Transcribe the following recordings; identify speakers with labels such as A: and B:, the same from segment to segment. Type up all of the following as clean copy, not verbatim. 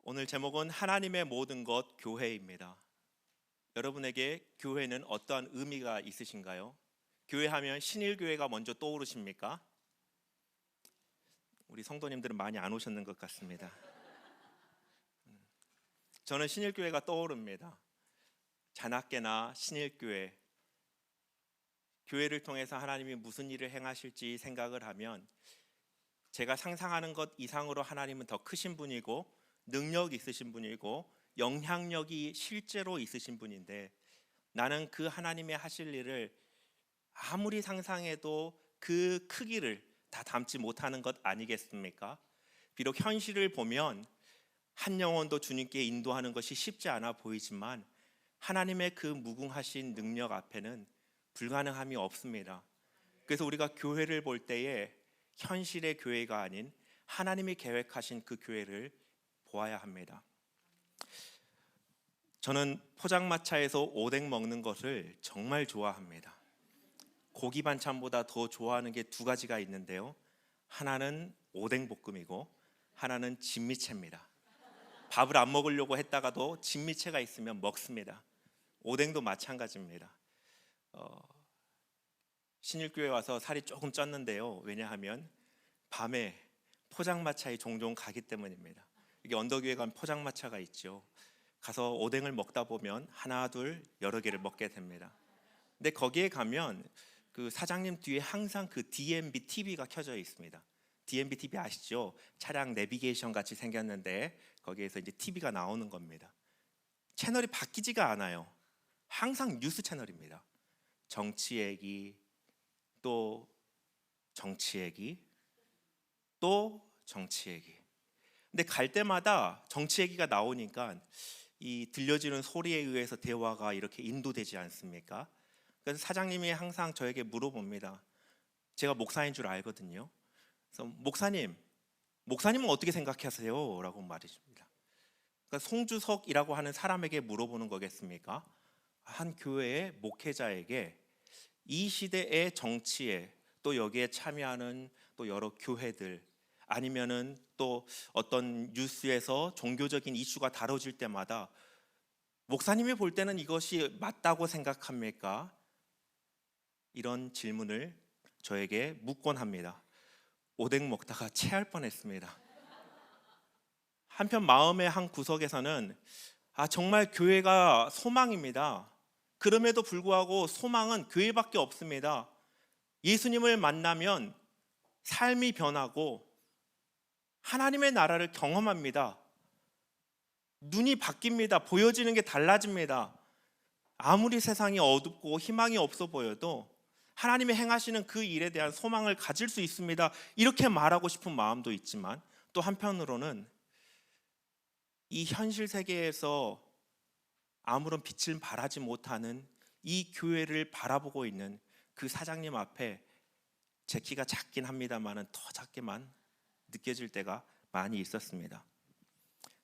A: 오늘 제목은 하나님의 모든 것 교회입니다. 여러분에게 교회는 어떠한 의미가 있으신가요? 교회하면 신일교회가 먼저 떠오르십니까? 우리 성도님들은 많이 안 오셨는 것 같습니다. 저는 신일교회가 떠오릅니다. 자나깨나 신일교회, 교회를 통해서 하나님이 무슨 일을 행하실지 생각을 하면 제가 상상하는 것 이상으로 하나님은 더 크신 분이고 능력 있으신 분이고 영향력이 실제로 있으신 분인데, 나는 그 하나님의 하실 일을 아무리 상상해도 그 크기를 다 담지 못하는 것 아니겠습니까? 비록 현실을 보면 한 영혼도 주님께 인도하는 것이 쉽지 않아 보이지만 하나님의 그 무궁하신 능력 앞에는 불가능함이 없습니다. 그래서 우리가 교회를 볼 때에 현실의 교회가 아닌 하나님이 계획하신 그 교회를 보아야 합니다. 저는 포장마차에서 오뎅 먹는 것을 정말 좋아합니다. 고기 반찬보다 더 좋아하는 게 두 가지가 있는데요. 하나는 오뎅 볶음이고 하나는 진미채입니다. 밥을 안 먹으려고 했다가도 진미채가 있으면 먹습니다. 오뎅도 마찬가지입니다. 신일교회 와서 살이 조금 쪘는데요. 왜냐하면 밤에 포장마차에 종종 가기 때문입니다. 이게 언덕위에 가면 포장마차가 있죠. 가서 오뎅을 먹다 보면 하나 둘 여러 개를 먹게 됩니다. 근데 거기에 가면 그 사장님 뒤에 항상 그 DMB TV가 켜져 있습니다. DMB TV 아시죠? 차량 내비게이션 같이 생겼는데 거기에서 이제 TV가 나오는 겁니다. 채널이 바뀌지가 않아요. 항상 뉴스 채널입니다. 정치 얘기, 또 정치 얘기, 또 정치 얘기. 근데 갈 때마다 정치 얘기가 나오니까 이 들려지는 소리에 의해서 대화가 이렇게 인도되지 않습니까? 그래서 사장님이 항상 저에게 물어봅니다. 제가 목사인 줄 알거든요. 그래서 목사님은 어떻게 생각하세요? 라고 말해줍니다. 그러니까 송주석이라고 하는 사람에게 물어보는 거겠습니까? 한 교회의 목회자에게 이 시대의 정치에, 또 여기에 참여하는 또 여러 교회들, 아니면은 또 어떤 뉴스에서 종교적인 이슈가 다뤄질 때마다 목사님이 볼 때는 이것이 맞다고 생각합니까? 이런 질문을 저에게 묻곤 합니다. 오뎅 먹다가 체할 뻔했습니다. 한편 마음의 한 구석에서는 정말 교회가 소망입니다. 그럼에도 불구하고 소망은 교회밖에 없습니다. 예수님을 만나면 삶이 변하고 하나님의 나라를 경험합니다. 눈이 바뀝니다. 보여지는 게 달라집니다. 아무리 세상이 어둡고 희망이 없어 보여도 하나님이 행하시는 그 일에 대한 소망을 가질 수 있습니다. 이렇게 말하고 싶은 마음도 있지만, 또 한편으로는 이 현실 세계에서 아무런 빛을 발하지 못하는 이 교회를 바라보고 있는 그 사장님 앞에 제 키가 작긴 합니다만은 더 작게만 느껴질 때가 많이 있었습니다.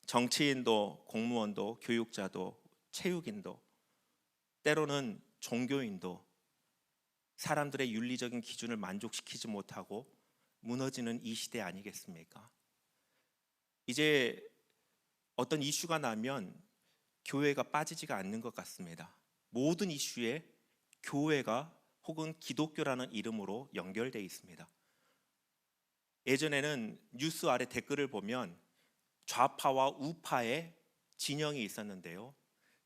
A: 정치인도 공무원도 교육자도 체육인도 때로는 종교인도 사람들의 윤리적인 기준을 만족시키지 못하고 무너지는 이 시대 아니겠습니까? 이제 어떤 이슈가 나면 교회가 빠지지가 않는 것 같습니다. 모든 이슈에 교회가 혹은 기독교라는 이름으로 연결되어 있습니다. 예전에는 뉴스 아래 댓글을 보면 좌파와 우파의 진영이 있었는데요.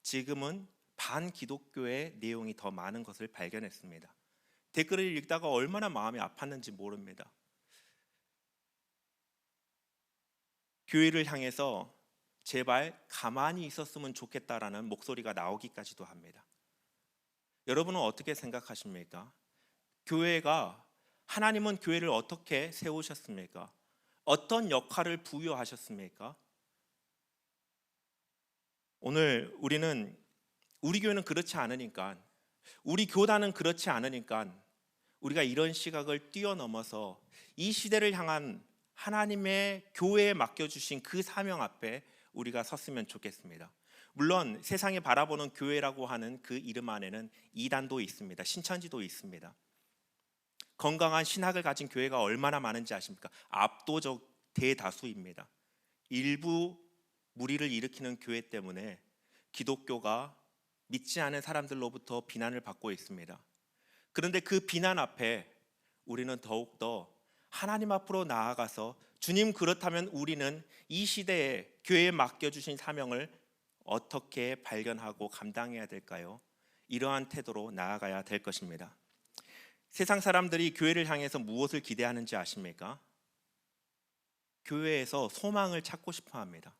A: 지금은 반기독교의 내용이 더 많은 것을 발견했습니다. 댓글을 읽다가 얼마나 마음이 아팠는지 모릅니다. 교회를 향해서 제발 가만히 있었으면 좋겠다라는 목소리가 나오기까지도 합니다. 여러분은 어떻게 생각하십니까? 하나님은 교회를 어떻게 세우셨습니까? 어떤 역할을 부여하셨습니까? 오늘 우리 교회는 그렇지 않으니까, 우리 교단은 그렇지 않으니까 우리가 이런 시각을 뛰어넘어서 이 시대를 향한 하나님의 교회에 맡겨주신 그 사명 앞에 우리가 섰으면 좋겠습니다. 물론 세상이 바라보는 교회라고 하는 그 이름 안에는 이단도 있습니다. 신천지도 있습니다. 건강한 신학을 가진 교회가 얼마나 많은지 아십니까? 압도적 대다수입니다. 일부 무리를 일으키는 교회 때문에 기독교가 믿지 않은 사람들로부터 비난을 받고 있습니다. 그런데 그 비난 앞에 우리는 더욱더 하나님 앞으로 나아가서 주님, 그렇다면 우리는 이 시대에 교회에 맡겨주신 사명을 어떻게 발견하고 감당해야 될까요? 이러한 태도로 나아가야 될 것입니다. 세상 사람들이 교회를 향해서 무엇을 기대하는지 아십니까? 교회에서 소망을 찾고 싶어 합니다.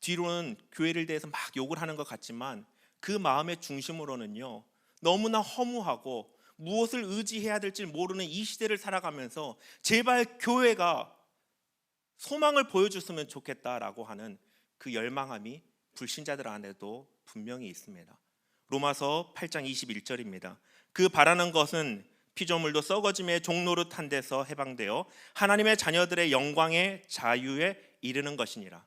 A: 뒤로는 교회를 대해서 막 욕을 하는 것 같지만 그 마음의 중심으로는요, 너무나 허무하고 무엇을 의지해야 될지 모르는 이 시대를 살아가면서 제발 교회가 소망을 보여줬으면 좋겠다라고 하는 그 열망함이 불신자들 안에도 분명히 있습니다. 로마서 8장 21절입니다. 그 바라는 것은 피조물도 썩어짐의 종노릇한 데서 해방되어 하나님의 자녀들의 영광의 자유에 이르는 것이니라.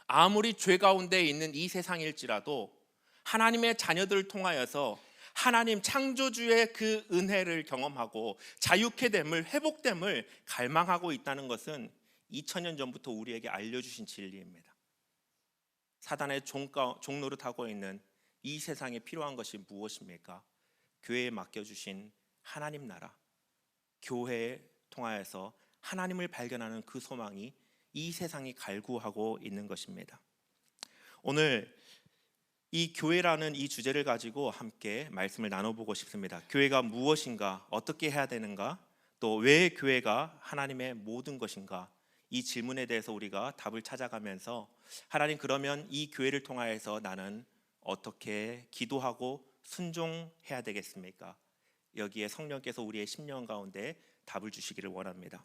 A: 아무리 죄 가운데 있는 이 세상일지라도 하나님의 자녀들을 통하여서 하나님 창조주의 그 은혜를 경험하고 자유케 됨을, 회복됨을 갈망하고 있다는 것은 2000년 전부터 우리에게 알려주신 진리입니다. 사단의 종노릇하고 있는 이 세상에 필요한 것이 무엇입니까? 교회에 맡겨주신 하나님 나라, 교회에 통하여서 하나님을 발견하는 그 소망이 이 세상이 갈구하고 있는 것입니다. 오늘 이 교회라는 이 주제를 가지고 함께 말씀을 나눠보고 싶습니다. 교회가 무엇인가, 어떻게 해야 되는가, 또 왜 교회가 하나님의 모든 것인가, 이 질문에 대해서 우리가 답을 찾아가면서 하나님, 그러면 이 교회를 통하여서 나는 어떻게 기도하고 순종해야 되겠습니까? 여기에 성령께서 우리의 심령 가운데 답을 주시기를 원합니다.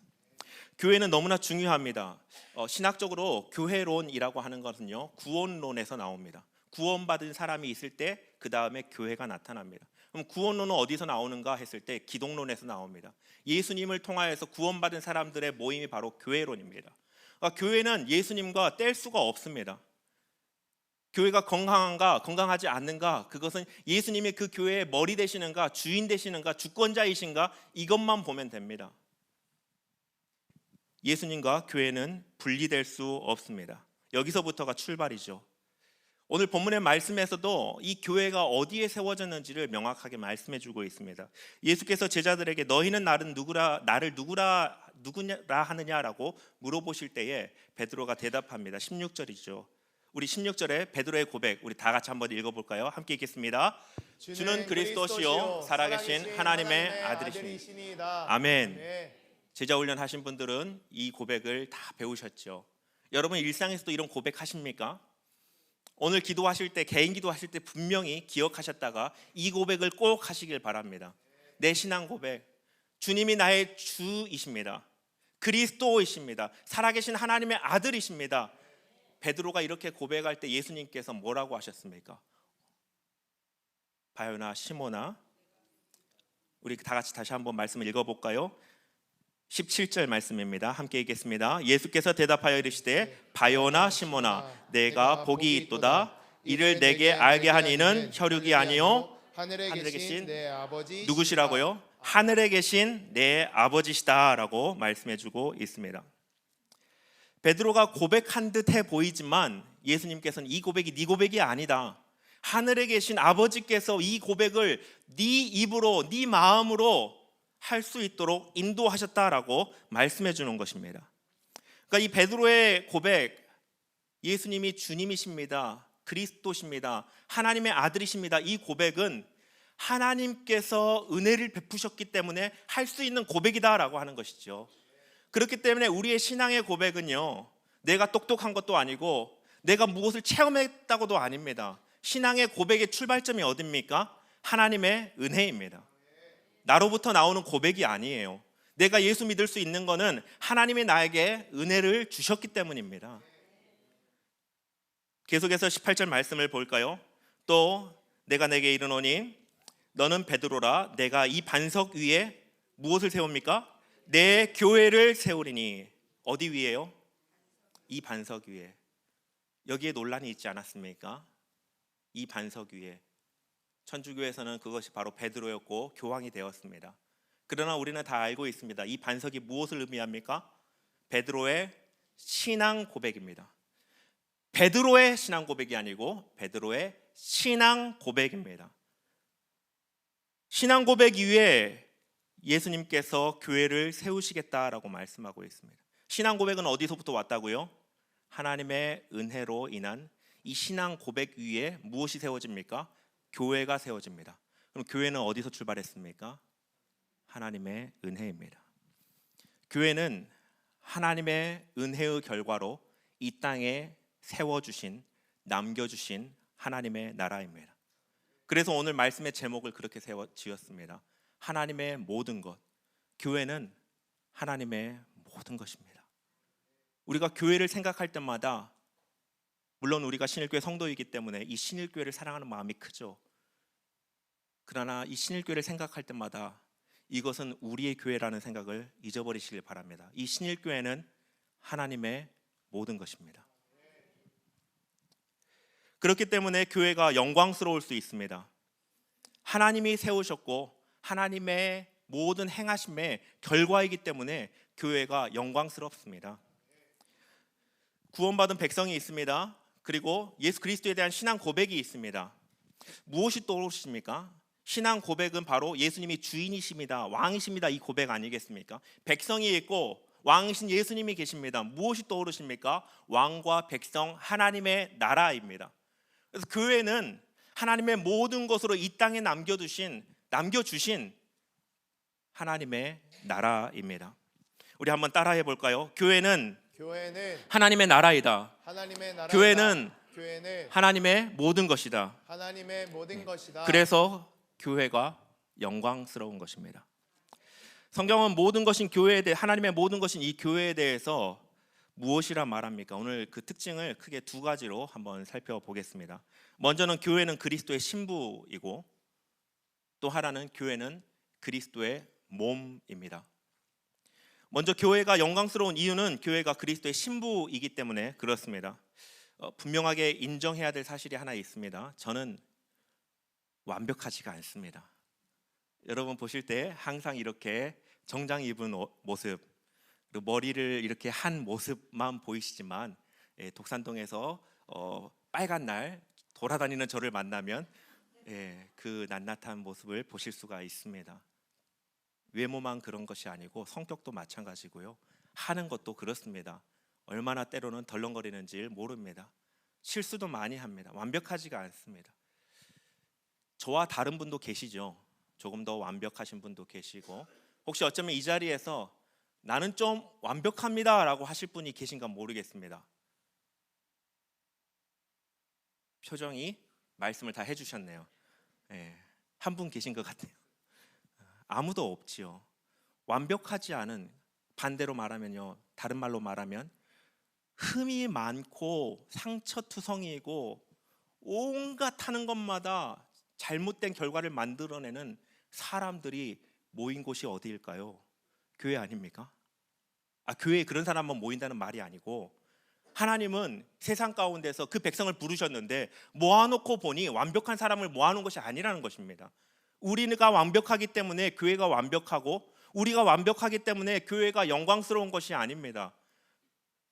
A: 교회는 너무나 중요합니다. 신학적으로 교회론이라고 하는 것은요, 구원론에서 나옵니다. 구원받은 사람이 있을 때 그 다음에 교회가 나타납니다. 그럼 구원론은 어디서 나오는가 했을 때 기독론에서 나옵니다. 예수님을 통하여서 구원받은 사람들의 모임이 바로 교회론입니다. 교회는 예수님과 뗄 수가 없습니다. 교회가 건강한가 건강하지 않는가, 그것은 예수님이 그 교회의 머리 되시는가, 주인 되시는가, 주권자이신가, 이것만 보면 됩니다. 예수님과 교회는 분리될 수 없습니다. 여기서부터가 출발이죠. 오늘 본문의 말씀에서도 이 교회가 어디에 세워졌는지를 명확하게 말씀해 주고 있습니다. 예수께서 제자들에게 너희는 나를 누구라 하느냐라고 물어보실 때에 베드로가 대답합니다. 16절이죠. 우리 16절에 베드로의 고백, 우리 다 같이 한번 읽어볼까요? 함께 읽겠습니다. 주는 그리스도시요 살아계신 하나님의 아들이십니다. 아멘. 제자 훈련 하신 분들은 이 고백을 다 배우셨죠. 여러분 일상에서도 이런 고백 하십니까? 오늘 기도하실 때, 개인 기도하실 때 분명히 기억하셨다가 이 고백을 꼭 하시길 바랍니다. 내 신앙 고백, 주님이 나의 주이십니다. 그리스도이십니다. 살아계신 하나님의 아들이십니다. 베드로가 이렇게 고백할 때 예수님께서 뭐라고 하셨습니까? 바요나 시모나, 우리 다 같이 다시 한번 말씀을 읽어볼까요? 17절 말씀입니다. 함께 읽겠습니다. 예수께서 대답하여 이르시되 바요나 시모나 내가 복이 있도다. 이를 내게 알게 한 이는 혈육이 아니요 하늘에 계신 내 아버지 누구시라고요? 하늘에 계신 내 아버지시다라고 말씀해주고 있습니다. 베드로가 고백한 듯해 보이지만 예수님께서는 이 고백이 네 고백이 아니다. 하늘에 계신 아버지께서 이 고백을 네 입으로, 네 마음으로 할 수 있도록 인도하셨다라고 말씀해 주는 것입니다. 그러니까 이 베드로의 고백, 예수님이 주님이십니다, 그리스도십니다, 하나님의 아들이십니다, 이 고백은 하나님께서 은혜를 베푸셨기 때문에 할 수 있는 고백이다라고 하는 것이죠. 그렇기 때문에 우리의 신앙의 고백은요, 내가 똑똑한 것도 아니고 내가 무엇을 체험했다고도 아닙니다. 신앙의 고백의 출발점이 어딥니까? 하나님의 은혜입니다. 나로부터 나오는 고백이 아니에요. 내가 예수 믿을 수 있는 것은 하나님이 나에게 은혜를 주셨기 때문입니다. 계속해서 18절 말씀을 볼까요? 또 내가 내게 이르노니 너는 베드로라. 내가 이 반석 위에 무엇을 세웁니까? 내 교회를 세우리니. 어디 위에요? 이 반석 위에. 여기에 논란이 있지 않았습니까? 이 반석 위에. 천주교에서는 그것이 바로 베드로였고 교황이 되었습니다. 그러나 우리는 다 알고 있습니다. 이 반석이 무엇을 의미합니까? 베드로의 신앙 고백입니다. 베드로의 신앙 고백이 아니고 베드로의 신앙 고백입니다. 신앙 고백 이후에 예수님께서 교회를 세우시겠다라고 말씀하고 있습니다. 신앙 고백은 어디서부터 왔다고요? 하나님의 은혜로 인한 이 신앙 고백 위에 무엇이 세워집니까? 교회가 세워집니다. 그럼 교회는 어디서 출발했습니까? 하나님의 은혜입니다. 교회는 하나님의 은혜의 결과로 이 땅에 세워주신, 남겨주신 하나님의 나라입니다. 그래서 오늘 말씀의 제목을 그렇게 지었습니다. 하나님의 모든 것. 교회는 하나님의 모든 것입니다. 우리가 교회를 생각할 때마다, 물론 우리가 신일교회 성도이기 때문에 이 신일교회를 사랑하는 마음이 크죠. 그러나 이 신일교회를 생각할 때마다 이것은 우리의 교회라는 생각을 잊어버리시길 바랍니다. 이 신일교회는 하나님의 모든 것입니다. 그렇기 때문에 교회가 영광스러울 수 있습니다. 하나님이 세우셨고 하나님의 모든 행하심의 결과이기 때문에 교회가 영광스럽습니다. 구원받은 백성이 있습니다. 그리고 예수 그리스도에 대한 신앙 고백이 있습니다. 무엇이 떠오르십니까? 신앙 고백은 바로 예수님이 주인이십니다, 왕이십니다, 이 고백 아니겠습니까? 백성이 있고 왕이신 예수님이 계십니다. 무엇이 떠오르십니까? 왕과 백성, 하나님의 나라입니다. 그래서 교회는 하나님의 모든 것으로 이 땅에 남겨주신 하나님의 나라입니다. 우리 한번 따라해 볼까요? 교회는 하나님의 나라이다. 교회는 하나님의 모든 것이다. 그래서 교회가 영광스러운 것입니다. 성경은 모든 것인 교회에 대해, 하나님의 모든 것인 이 교회에 대해서 무엇이라 말합니까? 오늘 그 특징을 크게 두 가지로 한번 살펴보겠습니다. 먼저는 교회는 그리스도의 신부이고, 또 하나는 교회는 그리스도의 몸입니다. 먼저 교회가 영광스러운 이유는 교회가 그리스도의 신부이기 때문에 그렇습니다. 분명하게 인정해야 될 사실이 하나 있습니다. 저는 완벽하지가 않습니다. 여러분 보실 때 항상 이렇게 정장 입은 모습, 그리고 머리를 이렇게 한 모습만 보이시지만, 독산동에서 빨간 날 돌아다니는 저를 만나면 그 낱낱한 모습을 보실 수가 있습니다. 외모만 그런 것이 아니고 성격도 마찬가지고요. 하는 것도 그렇습니다. 얼마나 때로는 덜렁거리는지 모릅니다. 실수도 많이 합니다. 완벽하지가 않습니다. 저와 다른 분도 계시죠. 조금 더 완벽하신 분도 계시고, 혹시 어쩌면 이 자리에서 나는 좀 완벽합니다 라고 하실 분이 계신가 모르겠습니다. 표정이 말씀을 다 해주셨네요. 한 분 계신 것 같아요. 아무도 없지요. 완벽하지 않은, 반대로 말하면요, 다른 말로 말하면 흠이 많고 상처투성이고 온갖 하는 것마다 잘못된 결과를 만들어내는 사람들이 모인 곳이 어디일까요? 교회 아닙니까? 교회에 그런 사람만 모인다는 말이 아니고, 하나님은 세상 가운데서 그 백성을 부르셨는데 모아놓고 보니 완벽한 사람을 모아놓은 것이 아니라는 것입니다. 우리가 완벽하기 때문에 교회가 완벽하고, 우리가 완벽하기 때문에 교회가 영광스러운 것이 아닙니다.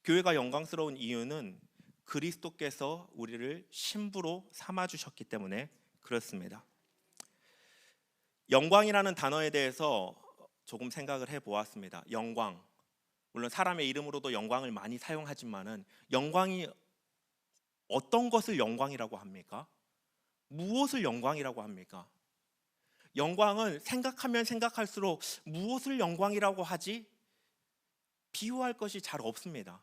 A: 교회가 영광스러운 이유는 그리스도께서 우리를 신부로 삼아주셨기 때문에 그렇습니다. 영광이라는 단어에 대해서 조금 생각을 해보았습니다. 영광, 물론 사람의 이름으로도 영광을 많이 사용하지만은, 영광이 어떤 것을 영광이라고 합니까? 무엇을 영광이라고 합니까? 영광은 생각하면 생각할수록 무엇을 영광이라고 하지? 비유할 것이 잘 없습니다.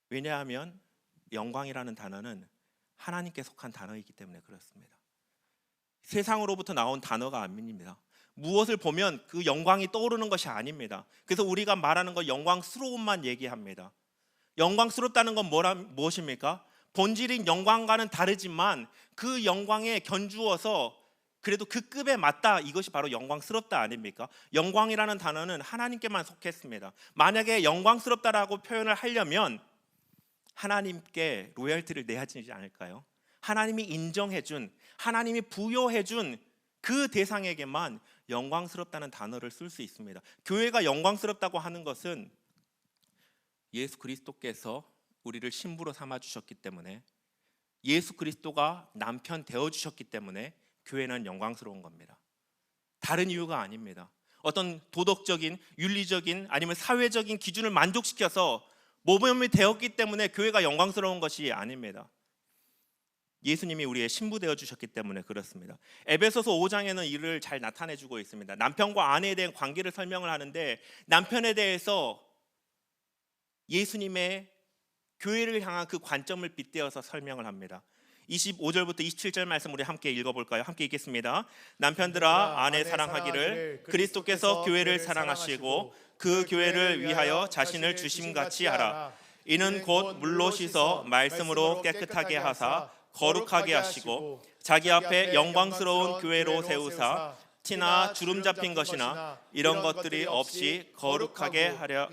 A: 왜냐하면 영광이라는 단어는 하나님께 속한 단어이기 때문에 그렇습니다. 세상으로부터 나온 단어가 아닙니다. 무엇을 보면 그 영광이 떠오르는 것이 아닙니다. 그래서 우리가 말하는 것, 영광스러움만 얘기합니다. 영광스럽다는 건 무엇입니까? 본질인 영광과는 다르지만 그 영광에 견주어서 그래도 그 급에 맞다, 이것이 바로 영광스럽다 아닙니까? 영광이라는 단어는 하나님께만 속했습니다. 만약에 영광스럽다라고 표현을 하려면 하나님께 로열티를 내야 하지 않을까요? 하나님이 인정해준, 하나님이 부여해준 그 대상에게만 영광스럽다는 단어를 쓸 수 있습니다. 교회가 영광스럽다고 하는 것은 예수 그리스도께서 우리를 신부로 삼아 주셨기 때문에, 예수 그리스도가 남편 되어 주셨기 때문에 교회는 영광스러운 겁니다. 다른 이유가 아닙니다. 어떤 도덕적인, 윤리적인 아니면 사회적인 기준을 만족시켜서 모범이 되었기 때문에 교회가 영광스러운 것이 아닙니다. 예수님이 우리의 신부 되어 주셨기 때문에 그렇습니다. 에베소서 5장에는 이를 잘 나타내 주고 있습니다. 남편과 아내에 대한 관계를 설명을 하는데, 남편에 대해서 예수님의 교회를 향한 그 관점을 빗대어서 설명을 합니다. 25절부터 27절 말씀 우리 함께 읽어볼까요? 함께 읽겠습니다. 남편들아 아내 사랑하기를 그리스도께서 교회를 사랑하시고 그 교회를 위하여 자신을 주심같이 하라. 이는 곧 물로 씻어 말씀으로 깨끗하게 하사 거룩하게 하시고 자기 앞에 영광스러운 교회로 세우사 티나 주름 잡힌 것이나 이런 것들이 없이 거룩하게 하려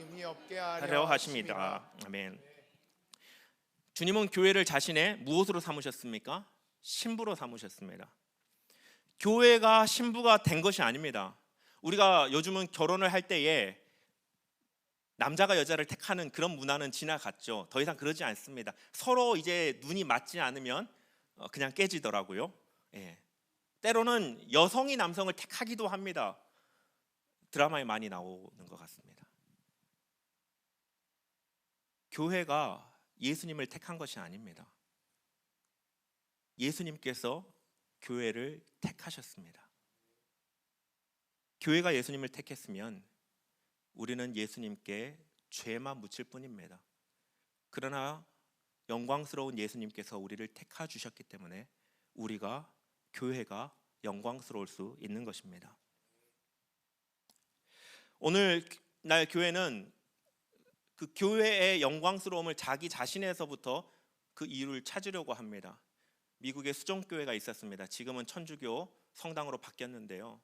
A: 하십니다. 아멘. 주님은 교회를 자신의 무엇으로 삼으셨습니까? 신부로 삼으셨습니다. 교회가 신부가 된 것이 아닙니다. 우리가 요즘은 결혼을 할 때에 남자가 여자를 택하는 그런 문화는 지나갔죠. 더 이상 그러지 않습니다. 서로 이제 눈이 맞지 않으면 그냥 깨지더라고요. 예. 때로는 여성이 남성을 택하기도 합니다. 드라마에 많이 나오는 것 같습니다. 교회가 예수님을 택한 것이 아닙니다. 예수님께서 교회를 택하셨습니다. 교회가 예수님을 택했으면 우리는 예수님께 죄만 묻힐 뿐입니다. 그러나 영광스러운 예수님께서 우리를 택하 주셨기 때문에 우리가, 교회가 영광스러울 수 있는 것입니다. 오늘날 교회는 그 교회의 영광스러움을 자기 자신에서부터 그 이유를 찾으려고 합니다. 미국에 수종교회가 있었습니다. 지금은 천주교 성당으로 바뀌었는데요.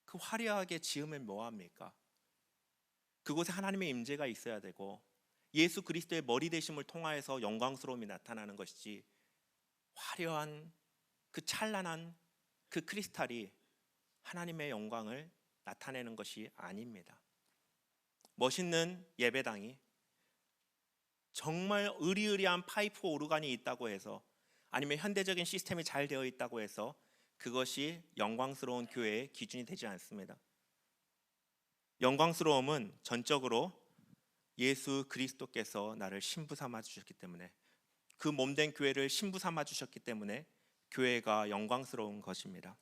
A: 그 화려하게 지으면 뭐합니까? 그곳에 하나님의 임재가 있어야 되고 예수 그리스도의 머리 되심을 통하여서 영광스러움이 나타나는 것이지, 화려한 그 찬란한 그 크리스탈이 하나님의 영광을 나타내는 것이 아닙니다. 멋있는 예배당이, 정말 으리으리한 파이프 오르간이 있다고 해서, 아니면 현대적인 시스템이 잘 되어 있다고 해서 그것이 영광스러운 교회의 기준이 되지 않습니다. 영광스러움은 전적으로 예수 그리스도께서 나를 신부 삼아 주셨기 때문에, 그 몸된 교회를 신부 삼아 주셨기 때문에 교회가 영광스러운 것입니다.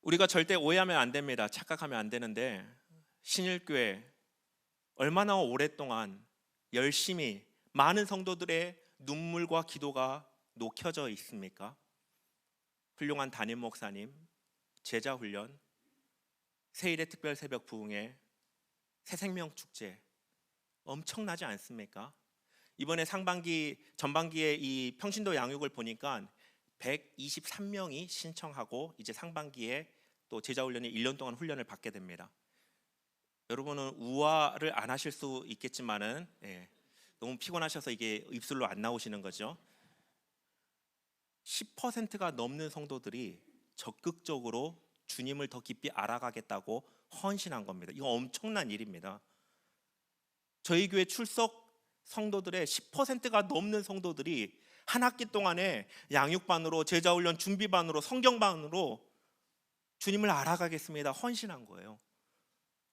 A: 우리가 절대 오해하면 안 됩니다. 착각하면 안 되는데, 신일교회 얼마나 오랫동안 열심히 많은 성도들의 눈물과 기도가 녹혀져 있습니까? 훌륭한 담임 목사님, 제자 훈련, 세일의 특별 새벽 부흥회, 새생명 축제, 엄청나지 않습니까? 이번에 전반기에 이 평신도 양육을 보니까 123명이 신청하고 이제 상반기에 또 제자 훈련이 1년 동안 훈련을 받게 됩니다. 여러분은 우화를 안 하실 수 있겠지만은, 너무 피곤하셔서 이게 입술로 안 나오시는 거죠. 10%가 넘는 성도들이 적극적으로 주님을 더 깊이 알아가겠다고 헌신한 겁니다. 이거 엄청난 일입니다. 저희 교회 출석 성도들의 10%가 넘는 성도들이 한 학기 동안에 양육반으로, 제자훈련 준비반으로, 성경반으로 주님을 알아가겠습니다 헌신한 거예요.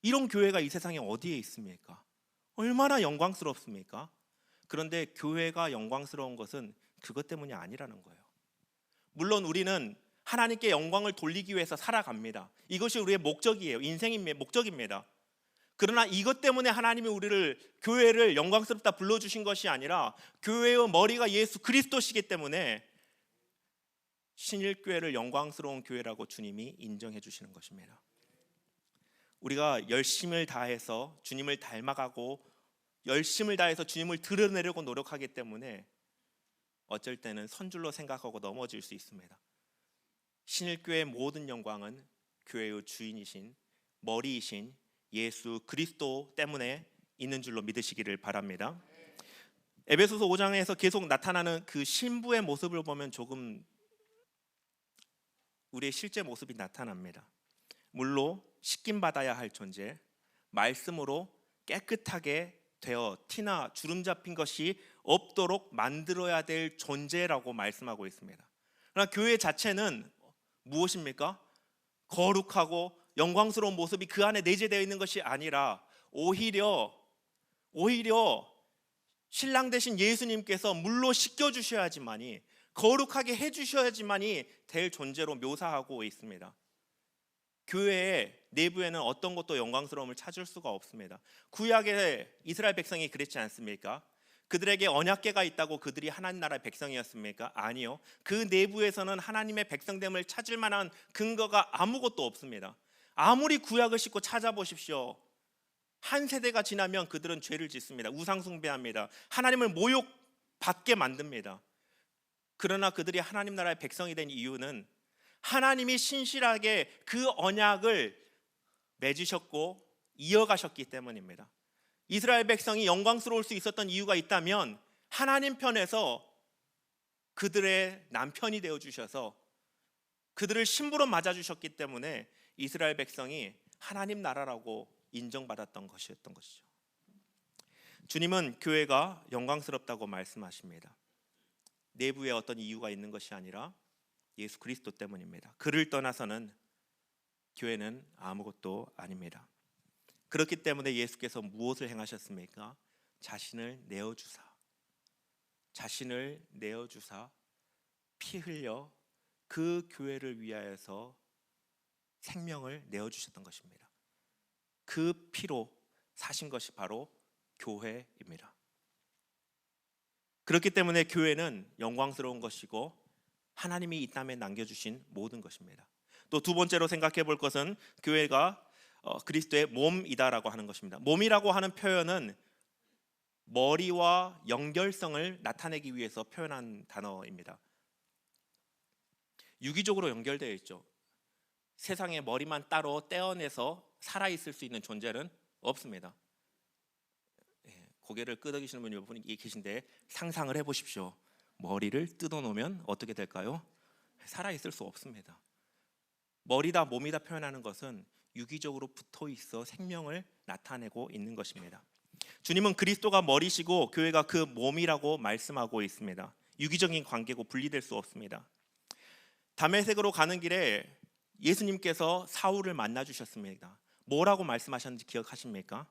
A: 이런 교회가 이 세상에 어디에 있습니까? 얼마나 영광스럽습니까? 그런데 교회가 영광스러운 것은 그것 때문이 아니라는 거예요. 물론 우리는 하나님께 영광을 돌리기 위해서 살아갑니다. 이것이 우리의 목적이에요. 인생의 목적입니다. 그러나 이것 때문에 하나님이 교회를 영광스럽다 불러주신 것이 아니라, 교회의 머리가 예수 그리스도시기 때문에 신일교회를 영광스러운 교회라고 주님이 인정해 주시는 것입니다. 우리가 열심을 다해서 주님을 닮아가고 열심을 다해서 주님을 드러내려고 노력하기 때문에 어쩔 때는 선줄로 생각하고 넘어질 수 있습니다. 신일교회의 모든 영광은 교회의 주인이신, 머리이신 예수 그리스도 때문에 있는 줄로 믿으시기를 바랍니다. 에베소서 5장에서 계속 나타나는 그 신부의 모습을 보면 조금 우리의 실제 모습이 나타납니다. 물로 씻김 받아야 할 존재, 말씀으로 깨끗하게 되어 티나 주름 잡힌 것이 없도록 만들어야 될 존재라고 말씀하고 있습니다. 그러나 교회 자체는 무엇입니까? 거룩하고 영광스러운 모습이 그 안에 내재되어 있는 것이 아니라 오히려 신랑 되신 예수님께서 물로 씻겨 주셔야지만이, 거룩하게 해 주셔야지만이 될 존재로 묘사하고 있습니다. 교회의 내부에는 어떤 것도 영광스러움을 찾을 수가 없습니다. 구약의 이스라엘 백성이 그랬지 않습니까? 그들에게 언약궤가 있다고 그들이 하나님 나라의 백성이었습니까? 아니요. 그 내부에서는 하나님의 백성됨을 찾을 만한 근거가 아무것도 없습니다. 아무리 구약을 싣고 찾아보십시오. 한 세대가 지나면 그들은 죄를 짓습니다. 우상 숭배합니다. 하나님을 모욕받게 만듭니다. 그러나 그들이 하나님 나라의 백성이 된 이유는 하나님이 신실하게 그 언약을 맺으셨고 이어가셨기 때문입니다. 이스라엘 백성이 영광스러울 수 있었던 이유가 있다면 하나님 편에서 그들의 남편이 되어주셔서 그들을 신부로 맞아주셨기 때문에 이스라엘 백성이 하나님 나라라고 인정받았던 것이었던 것이죠. 주님은 교회가 영광스럽다고 말씀하십니다. 내부에 어떤 이유가 있는 것이 아니라 예수 그리스도 때문입니다. 그를 떠나서는 교회는 아무것도 아닙니다. 그렇기 때문에 예수께서 무엇을 행하셨습니까? 자신을 내어주사 피 흘려 그 교회를 위하여서 생명을 내어주셨던 것입니다. 그 피로 사신 것이 바로 교회입니다. 그렇기 때문에 교회는 영광스러운 것이고 하나님이 이 땅에 남겨주신 모든 것입니다. 또 두 번째로 생각해 볼 것은 교회가 그리스도의 몸이다라고 하는 것입니다. 몸이라고 하는 표현은 머리와 연결성을 나타내기 위해서 표현한 단어입니다. 유기적으로 연결되어 있죠. 세상에 머리만 따로 떼어내서 살아있을 수 있는 존재는 없습니다. 고개를 끄덕이시는 분이 몇 분 계신데 상상을 해보십시오. 머리를 뜯어놓으면 어떻게 될까요? 살아있을 수 없습니다. 머리다 몸이다 표현하는 것은 유기적으로 붙어있어 생명을 나타내고 있는 것입니다. 주님은 그리스도가 머리시고 교회가 그 몸이라고 말씀하고 있습니다. 유기적인 관계고 분리될 수 없습니다. 다메섹으로 가는 길에 예수님께서 사울을 만나 주셨습니다. 뭐라고 말씀하셨는지 기억하십니까?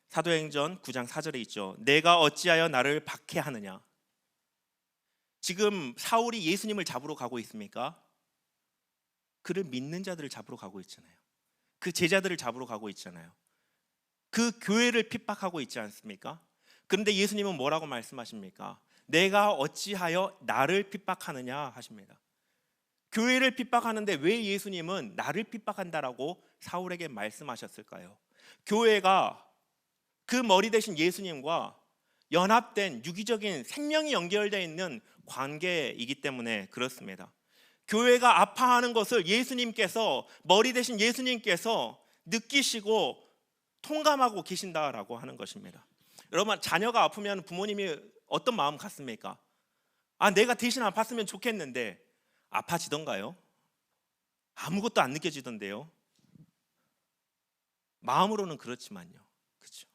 A: 사도행전 9장 4절에 있죠. 내가 어찌하여 나를 박해하느냐. 지금 사울이 예수님을 잡으러 가고 있습니까? 그를 믿는 자들을 잡으러 가고 있잖아요. 그 제자들을 잡으러 가고 있잖아요. 그 교회를 핍박하고 있지 않습니까? 그런데 예수님은 뭐라고 말씀하십니까? 내가 어찌하여 나를 핍박하느냐 하십니다. 교회를 핍박하는데 왜 예수님은 나를 핍박한다라고 사울에게 말씀하셨을까요? 교회가 그 머리 대신 예수님과 연합된 유기적인 생명이 연결되어 있는 관계이기 때문에 그렇습니다. 교회가 아파하는 것을 예수님께서, 머리 대신 예수님께서 느끼시고 통감하고 계신다라고 하는 것입니다. 여러분, 자녀가 아프면 부모님이 어떤 마음 갖습니까? 내가 대신 아팠으면 좋겠는데 아파지던가요? 아무것도 안 느껴지던데요. 마음으로는 그렇지만요. 그렇죠?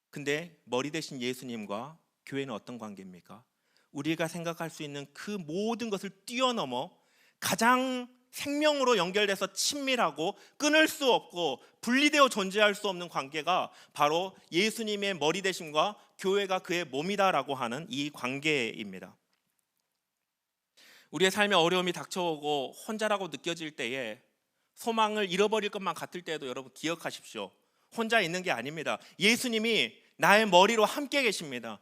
A: 근데 머리 대신 예수님과 교회는 어떤 관계입니까? 우리가 생각할 수 있는 그 모든 것을 뛰어넘어 가장 생명으로 연결돼서 친밀하고 끊을 수 없고 분리되어 존재할 수 없는 관계가 바로 예수님의 머리 되심과 교회가 그의 몸이다라고 하는 이 관계입니다. 우리의 삶에 어려움이 닥쳐오고 혼자라고 느껴질 때에, 소망을 잃어버릴 것만 같을 때에도 여러분 기억하십시오. 혼자 있는 게 아닙니다. 예수님이 나의 머리로 함께 계십니다.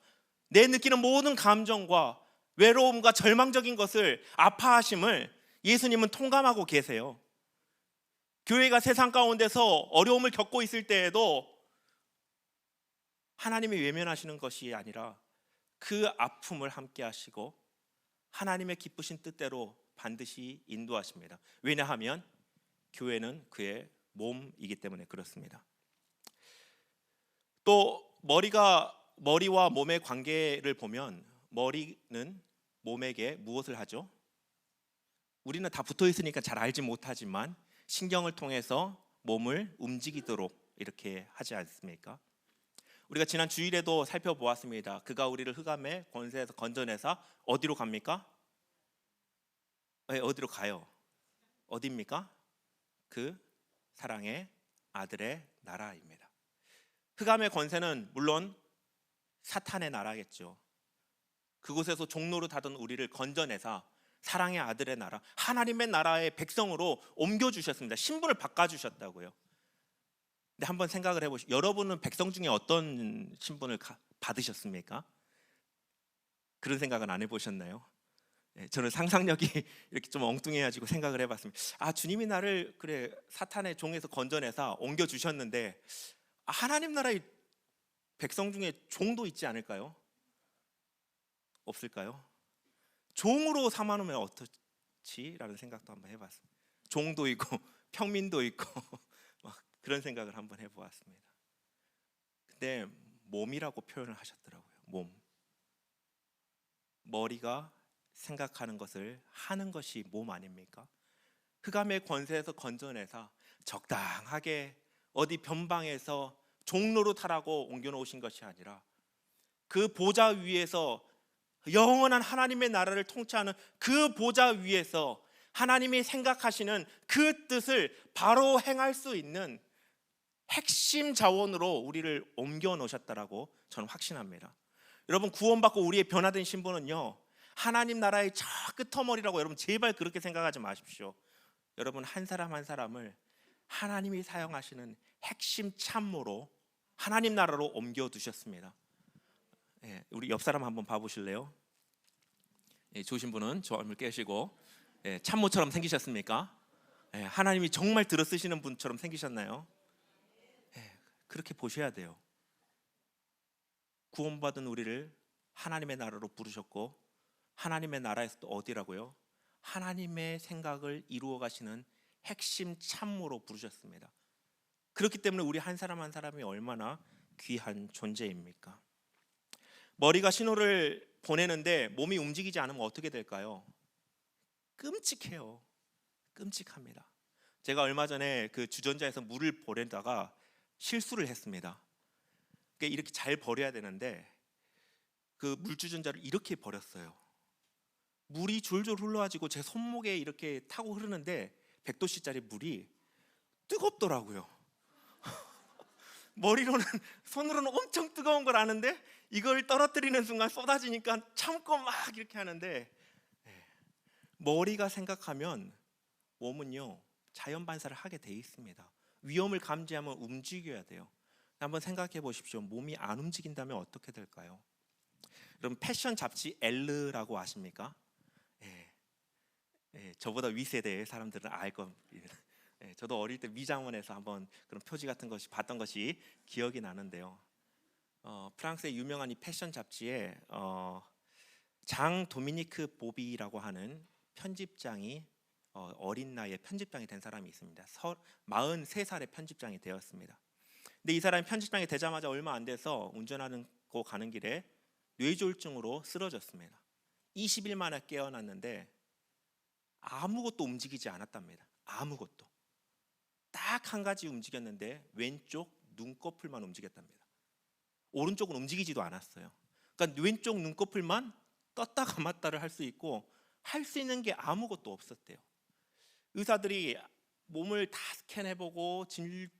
A: 내 느끼는 모든 감정과 외로움과 절망적인 것을, 아파하심을 예수님은 통감하고 계세요. 교회가 세상 가운데서 어려움을 겪고 있을 때에도 하나님이 외면하시는 것이 아니라 그 아픔을 함께 하시고 하나님의 기쁘신 뜻대로 반드시 인도하십니다. 왜냐하면 교회는 그의 몸이기 때문에 그렇습니다. 또 머리와 몸의 관계를 보면 머리는 몸에게 무엇을 하죠? 우리는 다 붙어 있으니까 잘 알지 못하지만 신경을 통해서 몸을 움직이도록 이렇게 하지 않습니까? 우리가 지난 주일에도 살펴보았습니다. 그가 우리를 흑암의 권세에서 건져내사 어디로 갑니까? 네, 어디로 가요? 어디입니까? 그 사랑의 아들의 나라입니다. 흑암의 권세는 물론 사탄의 나라겠죠. 그곳에서 종로로 타던 우리를 건져내사 사랑의 아들의 나라, 하나님의 나라의 백성으로 옮겨주셨습니다. 신분을 바꿔주셨다고요. 근데 한번 생각을 해보시죠. 여러분은 백성 중에 어떤 신분을 받으셨습니까? 그런 생각은 안 해보셨나요? 네, 저는 상상력이 이렇게 좀 엉뚱해가지고 생각을 해봤습니다. 주님이 나를 그래 사탄의 종에서 건져내서 옮겨주셨는데 하나님 나라의 백성 중에 종도 있지 않을까요? 없을까요? 종으로 삼아놓으면 어떻지? 라는 생각도 한번 해봤습니다. 종도 있고 평민도 있고 막 그런 생각을 한번 해보았습니다. 근데 몸이라고 표현을 하셨더라고요. 몸. 머리가 생각하는 것을 하는 것이 몸 아닙니까? 흑암의 권세에서 건져내서 적당하게 어디 변방에서 종로로 타라고 옮겨놓으신 것이 아니라 그 보좌 위에서 영원한 하나님의 나라를 통치하는 그 보좌 위에서 하나님이 생각하시는 그 뜻을 바로 행할 수 있는 핵심 자원으로 우리를 옮겨 놓으셨다라고 저는 확신합니다. 여러분, 구원받고 우리의 변화된 신분은요, 하나님 나라의 저 끄트머리라고 여러분 제발 그렇게 생각하지 마십시오. 여러분, 한 사람 한 사람을 하나님이 사용하시는 핵심 참모로 하나님 나라로 옮겨 두셨습니다. 우리 옆 사람 한번 봐보실래요? 좋으신 분은 조음을 깨시고, 참모처럼 생기셨습니까? 하나님이 정말 들어 쓰시는 분처럼 생기셨나요? 그렇게 보셔야 돼요. 구원받은 우리를 하나님의 나라로 부르셨고, 하나님의 나라에서 또 어디라고요? 하나님의 생각을 이루어 가시는 핵심 참모로 부르셨습니다. 그렇기 때문에 우리 한 사람 한 사람이 얼마나 귀한 존재입니까? 머리가 신호를 보내는데 몸이 움직이지 않으면 어떻게 될까요? 끔찍해요. 끔찍합니다. 제가 얼마 전에 그 주전자에서 물을 보내다가 실수를 했습니다. 이렇게 잘 버려야 되는데 그 물주전자를 이렇게 버렸어요. 물이 줄줄 흘러가지고 제 손목에 이렇게 타고 흐르는데 100도씨짜리 물이 뜨겁더라고요. 머리로는, 손으로는 엄청 뜨거운 걸 아는데 이걸 떨어뜨리는 순간 쏟아지니까 참고 막 이렇게 하는데, 머리가 생각하면 몸은요 자연 반사를 하게 돼 있습니다. 위험을 감지하면 움직여야 돼요. 한번 생각해 보십시오. 몸이 안 움직인다면 어떻게 될까요? 여러분, 패션 잡지 엘르라고 아십니까? 저보다 윗세대의 사람들은 알 겁니다. 저도 어릴 때 미장원에서 한번 그런 표지 같은 것이 봤던 것이 기억이 나는데요. 프랑스의 유명한 이 패션 잡지에 장 도미니크 보비라고 하는 편집장이 어린 나이에 편집장이 된 사람이 있습니다. 43살에 편집장이 되었습니다. 근데 이 사람이 편집장이 되자마자 얼마 안 돼서 운전하고 가는 길에 뇌졸중으로 쓰러졌습니다. 20일 만에 깨어났는데 아무것도 움직이지 않았답니다. 아무것도. 딱 한 가지 움직였는데 왼쪽 눈꺼풀만 움직였답니다. 오른쪽은 움직이지도 않았어요. 그러니까 왼쪽 눈꺼풀만 떴다 감았다를 할 수 있고 할 수 있는 게 아무것도 없었대요. 의사들이 몸을 다 스캔해보고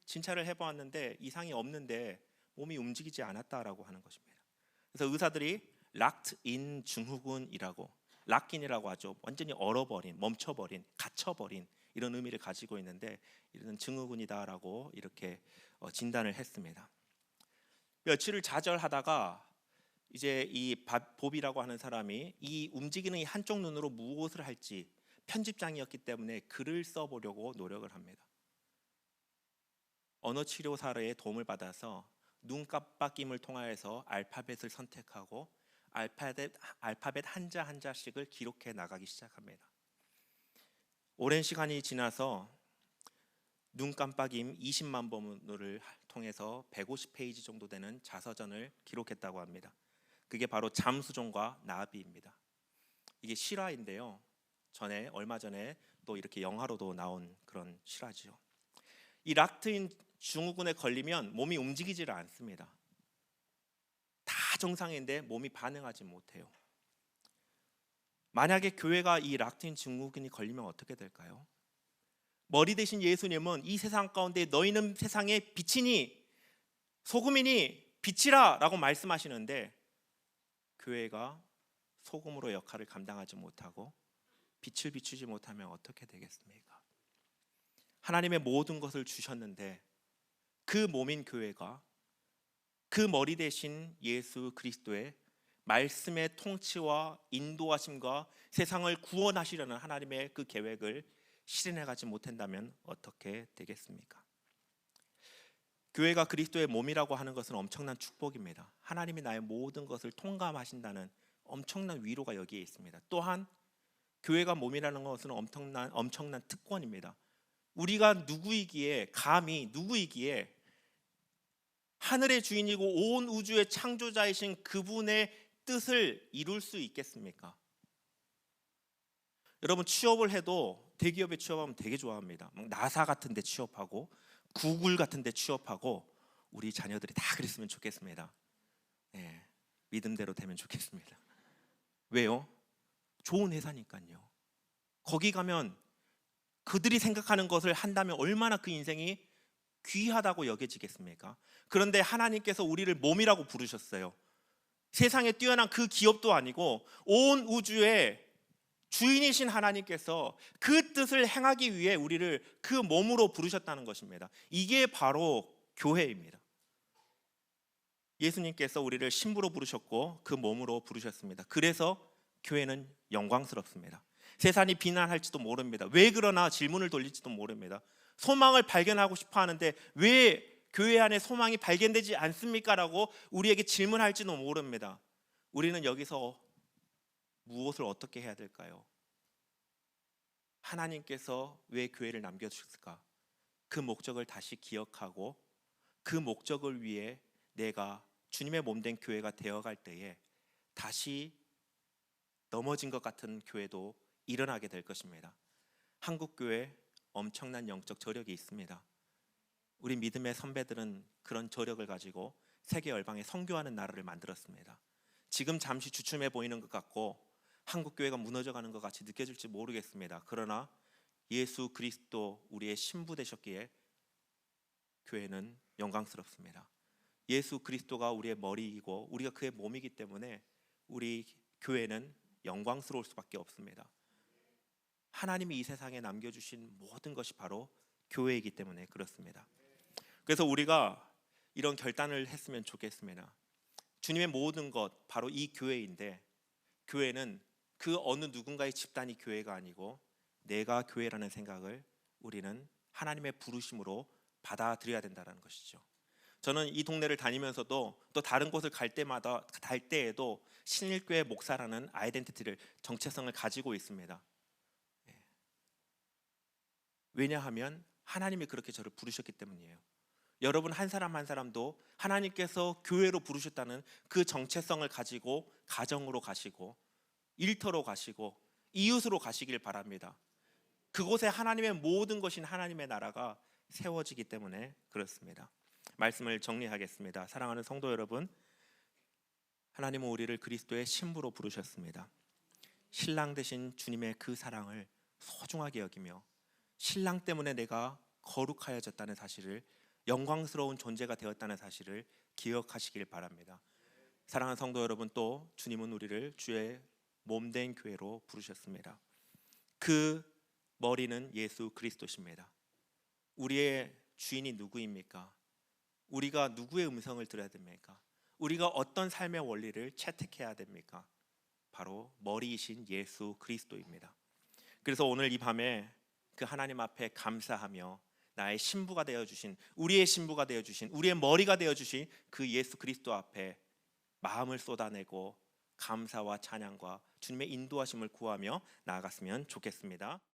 A: 진찰을 해보았는데 이상이 없는데 몸이 움직이지 않았다라고 하는 것입니다. 그래서 의사들이 locked in 증후군이라고, 락인이라고 하죠. 완전히 얼어버린, 멈춰버린, 갇혀버린 이런 의미를 가지고 있는데 이런 증후군이다라고 이렇게 진단을 했습니다. 며칠을 좌절하다가 이제 이 봅이라고 하는 사람이 이 움직이는 이 한쪽 눈으로 무엇을 할지, 편집장이었기 때문에 글을 써보려고 노력을 합니다. 언어치료사의 도움을 받아서 눈 깜빡임을 통하여서 알파벳을 선택하고 알파벳 한자 한자씩을 기록해 나가기 시작합니다. 오랜 시간이 지나서 눈 깜빡임 20만 번을 통해서 150페이지 정도 되는 자서전을 기록했다고 합니다. 그게 바로 잠수정과 나비입니다. 이게 실화인데요. 얼마 전에 또 이렇게 영화로도 나온 그런 실화지요. 이 락트인 증후군에 걸리면 몸이 움직이지를 않습니다. 다 정상인데 몸이 반응하지 못해요. 만약에 교회가 이 락트인 증후군이 걸리면 어떻게 될까요? 머리 대신 예수님은 이 세상 가운데 너희는 세상의 빛이니 소금이니 빛이라 라고 말씀하시는데, 교회가 소금으로 역할을 감당하지 못하고 빛을 비추지 못하면 어떻게 되겠습니까? 하나님의 모든 것을 주셨는데 그 몸인 교회가 그 머리 대신 예수 그리스도의 말씀의 통치와 인도하심과 세상을 구원하시려는 하나님의 그 계획을 실현해가지 못한다면 어떻게 되겠습니까? 교회가 그리스도의 몸이라고 하는 것은 엄청난 축복입니다. 하나님이 나의 모든 것을 통감하신다는 엄청난 위로가 여기에 있습니다. 또한 교회가 몸이라는 것은 엄청난 특권입니다. 우리가 누구이기에, 감히 누구이기에 하늘의 주인이고 온 우주의 창조자이신 그분의 뜻을 이룰 수 있겠습니까? 여러분, 취업을 해도 대기업에 취업하면 되게 좋아합니다. 나사 같은 데 취업하고 구글 같은 데 취업하고 우리 자녀들이 다 그랬으면 좋겠습니다. 네, 믿음대로 되면 좋겠습니다. 왜요? 좋은 회사니까요. 거기 가면 그들이 생각하는 것을 한다면 얼마나 그 인생이 귀하다고 여겨지겠습니까? 그런데 하나님께서 우리를 몸이라고 부르셨어요. 세상에 뛰어난 그 기업도 아니고 온 우주의 주인이신 하나님께서 그 뜻을 행하기 위해 우리를 그 몸으로 부르셨다는 것입니다. 이게 바로 교회입니다. 예수님께서 우리를 신부로 부르셨고 그 몸으로 부르셨습니다. 그래서 교회는 영광스럽습니다. 세상이 비난할지도 모릅니다. 왜 그러나 질문을 돌릴지도 모릅니다. 소망을 발견하고 싶어 하는데 왜 교회 안에 소망이 발견되지 않습니까? 라고 우리에게 질문할지도 모릅니다. 우리는 여기서 무엇을 어떻게 해야 될까요? 하나님께서 왜 교회를 남겨주셨을까? 그 목적을 다시 기억하고 그 목적을 위해 내가 주님의 몸된 교회가 되어갈 때에 다시 넘어진 것 같은 교회도 일어나게 될 것입니다. 한국교회 엄청난 영적 저력이 있습니다. 우리 믿음의 선배들은 그런 저력을 가지고 세계 열방에 선교하는 나라를 만들었습니다. 지금 잠시 주춤해 보이는 것 같고 한국교회가 무너져가는 것 같이 느껴질지 모르겠습니다. 그러나 예수 그리스도 우리의 신부 되셨기에 교회는 영광스럽습니다. 예수 그리스도가 우리의 머리이고 우리가 그의 몸이기 때문에 우리 교회는 영광스러울 수밖에 없습니다. 하나님이 이 세상에 남겨주신 모든 것이 바로 교회이기 때문에 그렇습니다. 그래서 우리가 이런 결단을 했으면 좋겠습니다. 주님의 모든 것 바로 이 교회인데, 교회는 그 어느 누군가의 집단이 교회가 아니고 내가 교회라는 생각을 우리는 하나님의 부르심으로 받아들여야 된다는 것이죠. 저는 이 동네를 다니면서도 또 다른 곳을 갈 때에도 신일교회 목사라는 아이덴티티를, 정체성을 가지고 있습니다. 왜냐하면 하나님이 그렇게 저를 부르셨기 때문이에요. 여러분 한 사람 한 사람도 하나님께서 교회로 부르셨다는 그 정체성을 가지고 가정으로 가시고 일터로 가시고 이웃으로 가시길 바랍니다. 그곳에 하나님의 모든 것인 하나님의 나라가 세워지기 때문에 그렇습니다. 말씀을 정리하겠습니다. 사랑하는 성도 여러분, 하나님은 우리를 그리스도의 신부로 부르셨습니다. 신랑 되신 주님의 그 사랑을 소중하게 여기며 신랑 때문에 내가 거룩하여졌다는 사실을, 영광스러운 존재가 되었다는 사실을 기억하시길 바랍니다. 사랑하는 성도 여러분, 또 주님은 우리를 주의 몸된 교회로 부르셨습니다. 그 머리는 예수 그리스도십니다. 우리의 주인이 누구입니까? 우리가 누구의 음성을 들어야 됩니까? 우리가 어떤 삶의 원리를 채택해야 됩니까? 바로 머리이신 예수 그리스도입니다. 그래서 오늘 이 밤에 그 하나님 앞에 감사하며 나의 신부가 되어주신, 우리의 신부가 되어주신, 우리의 머리가 되어주신 그 예수 그리스도 앞에 마음을 쏟아내고 감사와 찬양과 주님의 인도하심을 구하며 나아갔으면 좋겠습니다.